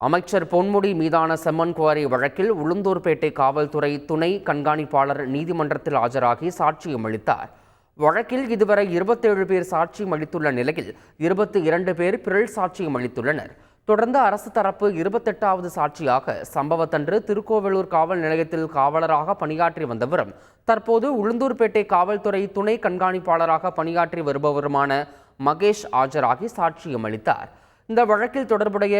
அமைச்சர் பொன்முடி மீதான செம்மன் குவாரி வழக்கில் உளுந்தூர்பேட்டை காவல்துறை துணை கண்காணிப்பாளர் நீதிமன்றத்தில் ஆஜராகி சாட்சியம் அளித்தார். வழக்கில் இதுவரை 27 பேர் சாட்சியம் அளித்துள்ள நிலையில் 22 பேர் பிறழ் சாட்சியம் அளித்துள்ளனர். தொடர்ந்து அரசு தரப்பு 28வது சாட்சியாக சம்பவத்தன்று திருக்கோவிலூர் காவல் நிலையத்தில் காவலராக பணியாற்றி வந்தவரும் தற்போது உளுந்தூர்பேட்டை காவல்துறை துணை கண்காணிப்பாளராக பணியாற்றி வருபவருமான மகேஷ் ஆஜராகி சாட்சியம் அளித்தார். இந்த வழக்கில் தொடர்புடைய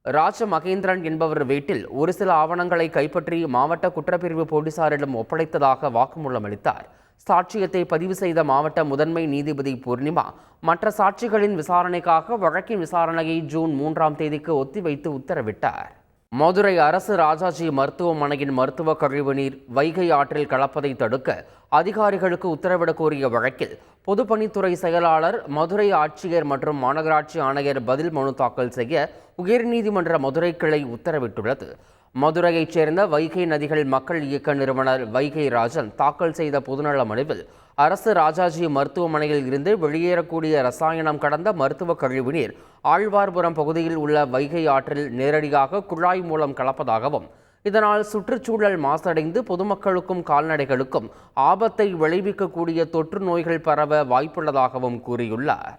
ராஜ மகேந்திரன் என்பவர் வீட்டில் ஒரு சில ஆவணங்களை கைப்பற்றி மாவட்ட குற்றப்பிரிவு போலீசாரிடம் ஒப்படைத்ததாக வாக்குமூலம் அளித்தார். சாட்சியத்தை பதிவு செய்த மாவட்ட முதன்மை நீதிபதி பூர்ணிமா மற்ற சாட்சிகளின் விசாரணைக்காக வழக்கின் விசாரணையை ஜூன் 3ஆம் தேதிக்கு ஒத்திவைத்து உத்தரவிட்டார். மதுரை அரசு ராஜாஜி மருத்துவமனையின் மருத்துவ கழிவுநீர் வைகை ஆற்றில் கலப்பதை தடுக்க அதிகாரிகளுக்கு உத்தரவிடக் கோரிய வழக்கில் பொதுப்பணித்துறை செயலாளர், மதுரை ஆட்சியர் மற்றும் மாநகராட்சி ஆணையர் பதில் மனு தாக்கல் செய்ய உயர்நீதிமன்ற மதுரை கிளை உத்தரவிட்டுள்ளது. மதுரையைச் சேர்ந்த வைகை நதிகள் மக்கள் இயக்க நிறுவனர் வைகை ராஜன் தாக்கல் செய்த பொதுநல மனுவில் அரசு ராஜாஜி மருத்துவமனையில் இருந்து வெளியேறக்கூடிய ரசாயனம் கடந்த மருத்துவ கழிவுநீர் ஆழ்வார்புரம் பகுதியில் உள்ள வைகை ஆற்றில் நேரடியாக குழாய் மூலம் கலப்பதாகவும் இதனால் சுற்றுச்சூழல் மாசடைந்து பொதுமக்களுக்கும் கால்நடைகளுக்கும் ஆபத்தை விளைவிக்கக்கூடிய தொற்று நோய்கள் பரவ வாய்ப்புள்ளதாகவும் கூறியுள்ளார்.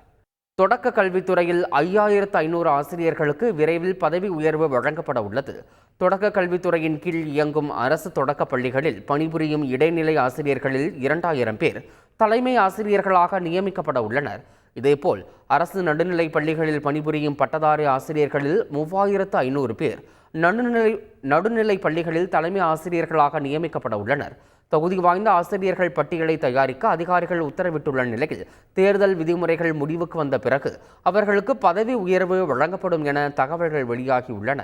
தொடக்க கல்வித்துறையில் 5500 ஆசிரியர்களுக்கு விரைவில் பதவி உயர்வு வழங்கப்பட உள்ளது. தொடக்க கல்வித்துறையின் கீழ் இயங்கும் அரசு தொடக்க பள்ளிகளில் பணிபுரியும் இடைநிலை ஆசிரியர்களில் 2000 பேர் தலைமை ஆசிரியர்களாக நியமிக்கப்பட உள்ளனர். இதேபோல் அரசு நடுநிலை பள்ளிகளில் பணிபுரியும் பட்டதாரி ஆசிரியர்களில் 3500 பேர் நடுநிலை பள்ளிகளில் தலைமை ஆசிரியர்களாக நியமிக்கப்பட உள்ளனர். தகுதி வாய்ந்த ஆசிரியர்கள் பட்டியலை தயாரிக்க அதிகாரிகள் உத்தரவிட்டுள்ள நிலையில் தேர்தல் விதிமுறைகள் முடிவுக்கு வந்த பிறகு அவர்களுக்கு பதவி உயர்வு வழங்கப்படும் என தகவல்கள் வெளியாகியுள்ளன.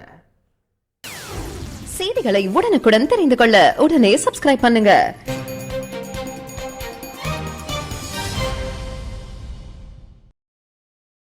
செய்திகளை உடனுக்குடன் தெரிந்து கொள்ள உடனே சப்ஸ்கிரைப் பண்ணுங்க.